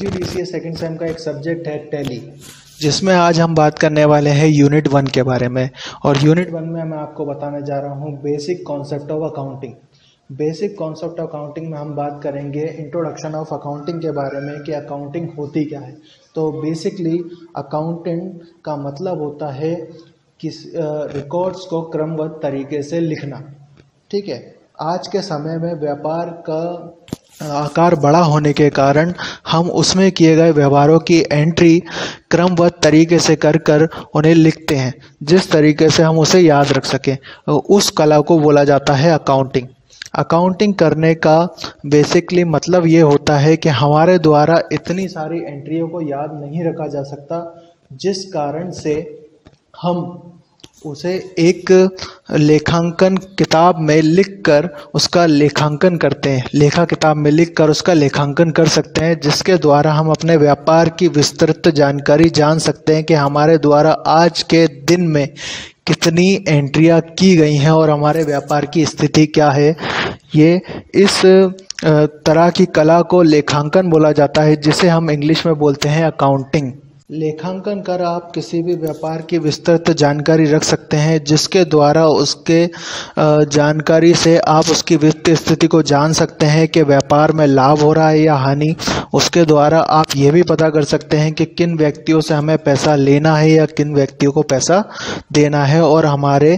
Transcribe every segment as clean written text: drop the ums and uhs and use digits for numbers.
UP BCA second same का एक subject है टैली, जिसमें आज हम बात करने वाले हैं यूनिट 1 के बारे में। और यूनिट 1 में मैं आपको बताने जा रहा हूँ basic concept of accounting. Basic concept of accounting में हम बात करेंगे इंट्रोडक्शन ऑफ अकाउंटिंग के बारे में कि अकाउंटिंग होती क्या है। तो बेसिकली अकाउंटेंट का मतलब होता है कि रिकॉर्ड्स को क्रमबद्ध तरीके से लिखना। ठीक है, आज के समय में व्यापार का आकार बड़ा होने के कारण हम उसमें किए गए व्यवहारों की एंट्री क्रमबद्ध तरीके से कर उन्हें लिखते हैं, जिस तरीके से हम उसे याद रख सकें। उस कला को बोला जाता है अकाउंटिंग। अकाउंटिंग करने का बेसिकली मतलब ये होता है कि हमारे द्वारा इतनी सारी एंट्रियों को याद नहीं रखा जा सकता, जिस कारण से हम उसे एक लेखांकन किताब में लिखकर उसका लेखांकन करते हैं, लेखा किताब में लिखकर उसका लेखांकन कर सकते हैं, जिसके द्वारा हम अपने व्यापार की विस्तृत जानकारी जान सकते हैं कि हमारे द्वारा आज के दिन में कितनी एंट्रियां की गई हैं और हमारे व्यापार की स्थिति क्या है। ये इस तरह की कला को लेखांकन बोला जाता है, जिसे हम इंग्लिश में बोलते हैं अकाउंटिंग। लेखांकन कर आप किसी भी व्यापार की विस्तृत जानकारी रख सकते हैं, जिसके द्वारा उसके जानकारी से आप उसकी वित्तीय स्थिति को जान सकते हैं कि व्यापार में लाभ हो रहा है या हानि। उसके द्वारा आप ये भी पता कर सकते हैं कि किन व्यक्तियों से हमें पैसा लेना है या किन व्यक्तियों को पैसा देना है और हमारे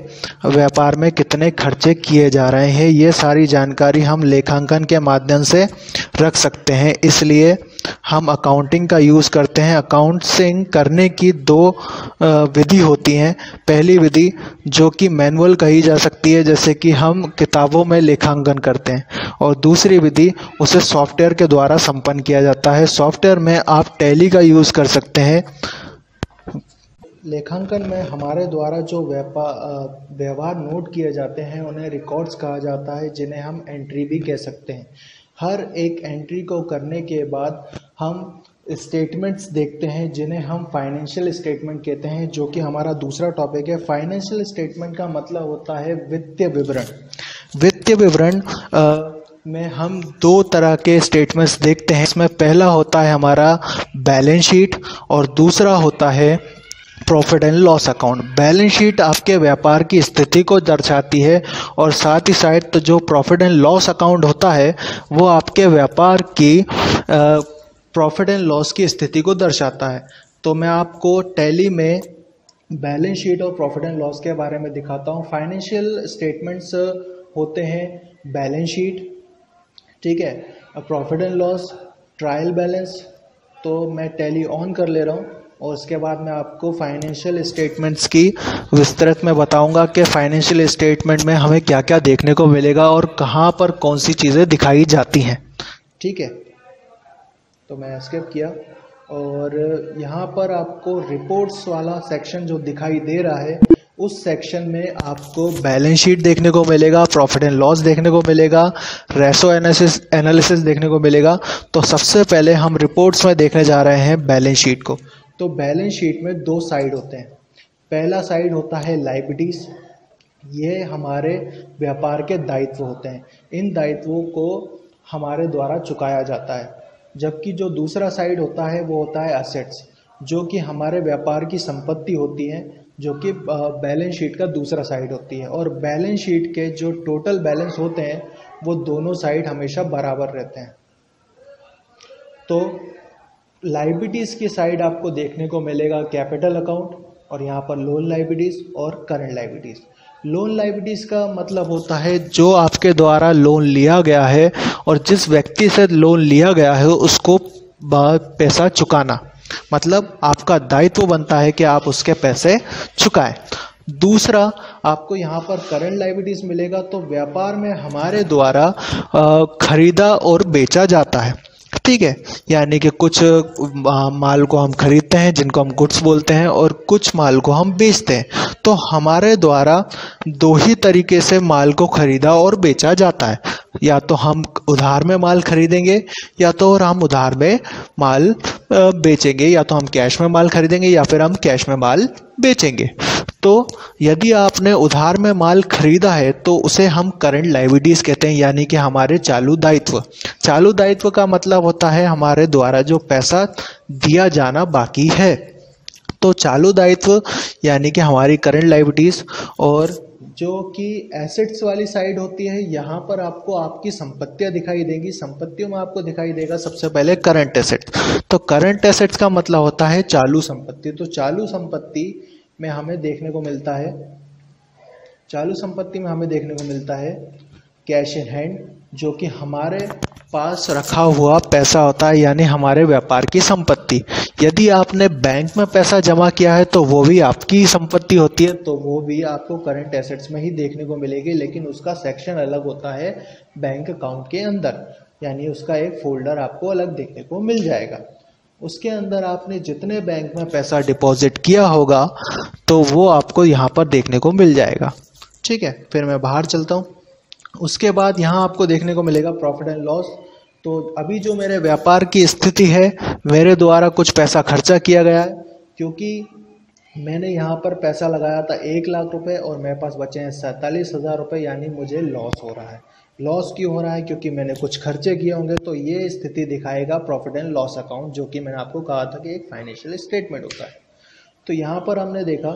व्यापार में कितने खर्चे किए जा रहे हैं। ये सारी जानकारी हम लेखांकन के माध्यम से रख सकते हैं, इसलिए हम अकाउंटिंग का यूज़ करते हैं। अकाउंटिंग करने की दो विधि होती हैं। पहली विधि जो कि मैनुअल कही जा सकती है, जैसे कि हम किताबों में लेखांकन करते हैं, और दूसरी विधि उसे सॉफ्टवेयर के द्वारा संपन्न किया जाता है। सॉफ्टवेयर में आप टैली का यूज़ कर सकते हैं। लेखांकन में हमारे द्वारा जो व्यवहार नोट किए जाते हैं उन्हें रिकॉर्ड्स कहा जाता है, जिन्हें हम एंट्री भी कह सकते हैं। हर एक एंट्री को करने के बाद हम स्टेटमेंट्स देखते हैं, जिन्हें हम फाइनेंशियल स्टेटमेंट कहते हैं, जो कि हमारा दूसरा टॉपिक है। फाइनेंशियल स्टेटमेंट का मतलब होता है वित्तीय विवरण। वित्तीय विवरण में हम दो तरह के स्टेटमेंट्स देखते हैं। इसमें पहला होता है हमारा बैलेंस शीट और दूसरा होता है profit and loss account. Balance sheet आपके व्यापार की स्थिति को दर्शाती है और साथ ही साथ तो जो प्रॉफिट एंड लॉस अकाउंट होता है वो आपके व्यापार की प्रॉफिट एंड लॉस की स्थिति को दर्शाता है। तो मैं आपको टैली में बैलेंस शीट और प्रॉफिट एंड लॉस के बारे में दिखाता हूँ। फाइनेंशियल स्टेटमेंट्स होते हैं बैलेंस शीट, ठीक है, profit and loss, trial balance. तो मैं टैली ऑन कर ले रहा हूँ और उसके बाद मैं आपको फाइनेंशियल स्टेटमेंट्स की विस्तृत में बताऊंगा कि फाइनेंशियल स्टेटमेंट में हमें क्या क्या देखने को मिलेगा और कहाँ पर कौन सी चीज़ें दिखाई जाती हैं। ठीक है, तो मैं स्किप किया और यहाँ पर आपको रिपोर्ट्स वाला सेक्शन जो दिखाई दे रहा है, उस सेक्शन में आपको बैलेंस शीट देखने को मिलेगा, प्रॉफिट एंड लॉस देखने को मिलेगा, रेशो एनालिसिस देखने को मिलेगा। तो सबसे पहले हम रिपोर्ट्स में देखने जा रहे हैं बैलेंस शीट को। तो बैलेंस शीट में दो साइड होते हैं। पहला साइड होता है लायबिलिटीज, ये हमारे व्यापार के दायित्व होते हैं। इन दायित्वों को हमारे द्वारा चुकाया जाता है। जबकि जो दूसरा साइड होता है वो होता है असेट्स, जो कि हमारे व्यापार की संपत्ति होती है, जो कि बैलेंस शीट का दूसरा साइड होती है। और बैलेंस शीट के जो टोटल बैलेंस होते हैं वो दोनों साइड हमेशा बराबर रहते हैं। तो लायबिलिटीज़ की साइड आपको देखने को मिलेगा कैपिटल अकाउंट, और यहाँ पर लोन लायबिलिटीज़ और करंट लायबिलिटीज़। लोन लायबिलिटीज़ का मतलब होता है जो आपके द्वारा लोन लिया गया है और जिस व्यक्ति से लोन लिया गया है उसको पैसा चुकाना, मतलब आपका दायित्व बनता है कि आप उसके पैसे चुकाएं। दूसरा आपको यहाँ पर करंट लायबिलिटीज़ मिलेगा। तो व्यापार में हमारे द्वारा खरीदा और बेचा जाता है, ठीक है, यानी कि कुछ माल को हम खरीदते हैं जिनको हम गुड्स बोलते हैं और कुछ माल को हम बेचते हैं। तो हमारे द्वारा दो ही तरीके से माल को खरीदा और बेचा जाता है, या तो हम उधार में माल खरीदेंगे या तो और हम उधार में माल बेचेंगे, या तो हम कैश में माल खरीदेंगे या फिर हम कैश में माल बेचेंगे। तो यदि आपने उधार में माल खरीदा है तो उसे हम करंट लायबिलिटीज कहते हैं, यानी कि हमारे चालू दायित्व। चालू दायित्व का मतलब होता है हमारे द्वारा जो पैसा दिया जाना बाकी है। तो चालू दायित्व यानी कि हमारी करंट लायबिलिटीज। और जो कि एसेट्स वाली साइड होती है, यहाँ पर आपको आपकी संपत्तियां दिखाई देगी। संपत्तियों में आपको दिखाई देगा सबसे पहले करंट एसेट। तो करंट एसेट्स का मतलब होता है चालू संपत्ति। तो चालू संपत्ति में हमें देखने को मिलता है, चालू संपत्ति में हमें देखने को मिलता है कैश इन हैंड, जो कि हमारे पास रखा हुआ पैसा होता है, यानी हमारे व्यापार की संपत्ति। यदि आपने बैंक में पैसा जमा किया है तो वो भी आपकी संपत्ति होती है, तो वो भी आपको करंट एसेट्स में ही देखने को मिलेगी, लेकिन उसका सेक्शन अलग होता है बैंक अकाउंट के अंदर, यानी उसका एक फोल्डर आपको अलग देखने को मिल जाएगा। उसके अंदर आपने जितने बैंक में पैसा डिपॉजिट किया होगा तो वो आपको यहाँ पर देखने को मिल जाएगा। ठीक है, फिर मैं बाहर चलता हूँ। उसके बाद यहाँ आपको देखने को मिलेगा प्रॉफिट एंड लॉस। तो अभी जो मेरे व्यापार की स्थिति है, मेरे द्वारा कुछ पैसा खर्चा किया गया है, क्योंकि मैंने यहाँ पर पैसा लगाया था 1,00,000 रुपये और मेरे पास बचे हैं 47,000 रुपये, यानी मुझे लॉस हो रहा है। लॉस क्यों हो रहा है? क्योंकि मैंने कुछ खर्चे किए होंगे। तो ये स्थिति दिखाएगा प्रॉफिट एंड लॉस अकाउंट, जो कि मैंने आपको कहा था कि एक फाइनेंशियल स्टेटमेंट होता है। तो यहाँ पर हमने देखा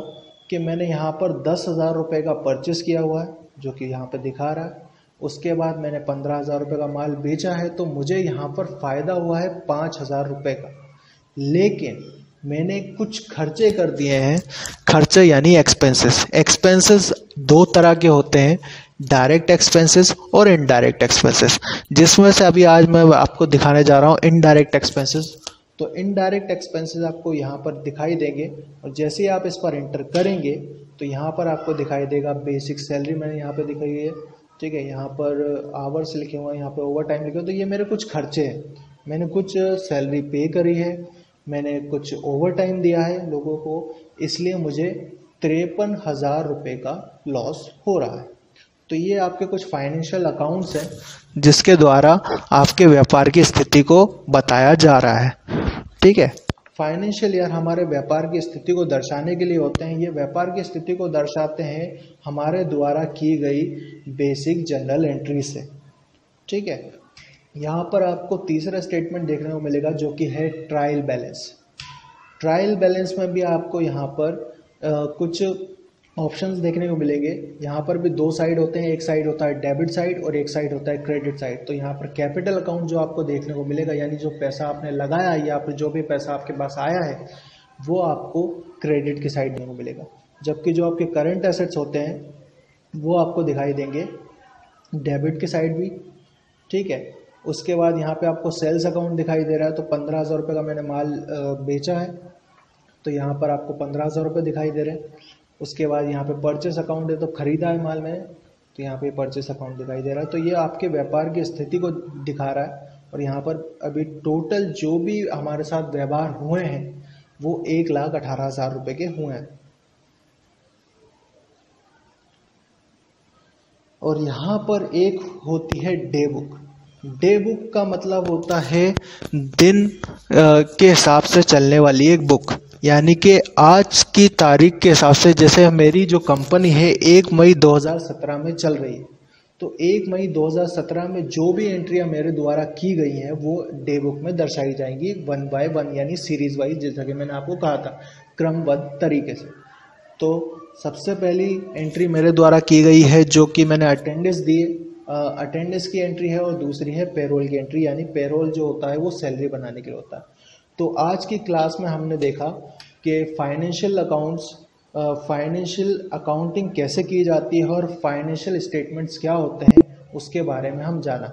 कि मैंने यहाँ पर 10,000 रुपये का परचेस किया हुआ है, जो कि यहाँ पर दिखा रहा है। उसके बाद मैंने 15,000 रुपये का माल बेचा है, तो मुझे यहाँ पर फ़ायदा हुआ है 5,000 रुपये का। लेकिन मैंने कुछ खर्चे कर दिए हैं। खर्चे यानी एक्सपेंसेस। एक्सपेंसेस दो तरह के होते हैं, डायरेक्ट एक्सपेंसेस और इनडायरेक्ट एक्सपेंसेस, जिसमें से अभी आज मैं आपको दिखाने जा रहा हूँ इनडायरेक्ट एक्सपेंसेस। तो इनडायरेक्ट एक्सपेंसेस आपको यहाँ पर दिखाई देंगे, और जैसे ही आप इस पर एंटर करेंगे तो यहाँ पर आपको दिखाई देगा बेसिक सैलरी मैंने यहाँ पे दिखाई है। ठीक है, यहाँ पर आवर्स लिखे हुए हैं, यहाँ पे ओवर टाइम लिखे हुए। तो ये मेरे कुछ खर्चे हैं, मैंने कुछ सैलरी पे करी है, मैंने कुछ ओवर टाइम दिया है लोगों को, इसलिए मुझे 53,000 रुपये का लॉस हो रहा है। तो ये आपके कुछ फाइनेंशियल अकाउंट्स हैं जिसके द्वारा आपके व्यापार की स्थिति को बताया जा रहा है। ठीक है, फाइनेंशियल ईयर हमारे व्यापार की स्थिति को दर्शाने के लिए होते हैं। ये व्यापार की स्थिति को दर्शाते हैं हमारे द्वारा की गई बेसिक जनरल एंट्री से। ठीक है, यहाँ पर आपको तीसरा स्टेटमेंट देखने को मिलेगा, जो कि है ट्रायल बैलेंस। ट्रायल बैलेंस में भी आपको यहाँ पर कुछ ऑप्शंस देखने को मिलेंगे। यहाँ पर भी दो साइड होते हैं, एक साइड होता है डेबिट साइड और एक साइड होता है क्रेडिट साइड। तो यहाँ पर कैपिटल अकाउंट जो आपको देखने को मिलेगा, यानी जो पैसा आपने लगाया या फिर जो भी पैसा आपके पास आया है, वो आपको क्रेडिट की साइड देखने को मिलेगा। जबकि जो आपके करंट एसेट्स होते हैं वो आपको दिखाई देंगे डेबिट की साइड भी। ठीक है, उसके बाद यहाँ पे आपको सेल्स अकाउंट दिखाई दे रहा है। तो 15,000 रुपये का मैंने माल बेचा है, तो यहाँ पर आपको 15,000 रुपये दिखाई दे रहे हैं। उसके बाद यहाँ पे परचेस अकाउंट है, तो खरीदा है माल मैंने, तो यहाँ पे परचेस अकाउंट दिखाई दे रहा है। तो ये आपके व्यापार की स्थिति को दिखा रहा है। और यहाँ पर अभी टोटल जो भी हमारे साथ व्यवहार हुए हैं वो 1,18,000 रुपये के हुए हैं। और यहाँ पर एक होती है डे बुक। डे बुक का मतलब होता है दिन के हिसाब से चलने वाली एक बुक, यानी कि आज की तारीख के हिसाब से। जैसे मेरी जो कंपनी है 1 मई 2017 में चल रही है, तो 1 मई 2017 में जो भी एंट्रियां मेरे द्वारा की गई हैं वो डे बुक में दर्शाई जाएंगी 1 बाय 1, यानी सीरीज वाइज, जैसा कि मैंने आपको कहा था क्रमबद्ध तरीके से। तो सबसे पहली एंट्री मेरे द्वारा की गई है जो कि मैंने अटेंडेंस दिए, अटेंडेंस की एंट्री है, और दूसरी है पेरोल की एंट्री, यानी पेरोल जो होता है वो सैलरी बनाने के लिए होता है। तो आज की क्लास में हमने देखा कि फाइनेंशियल अकाउंट्स, फाइनेंशियल अकाउंटिंग कैसे की जाती है और फाइनेंशियल स्टेटमेंट्स क्या होते हैं उसके बारे में हम जाना।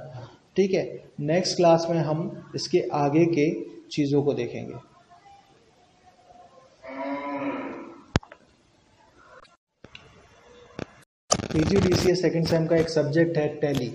ठीक है, नेक्स्ट क्लास में हम इसके आगे के चीज़ों को देखेंगे। PGDCA सेकंड सेम का एक सब्जेक्ट है टैली।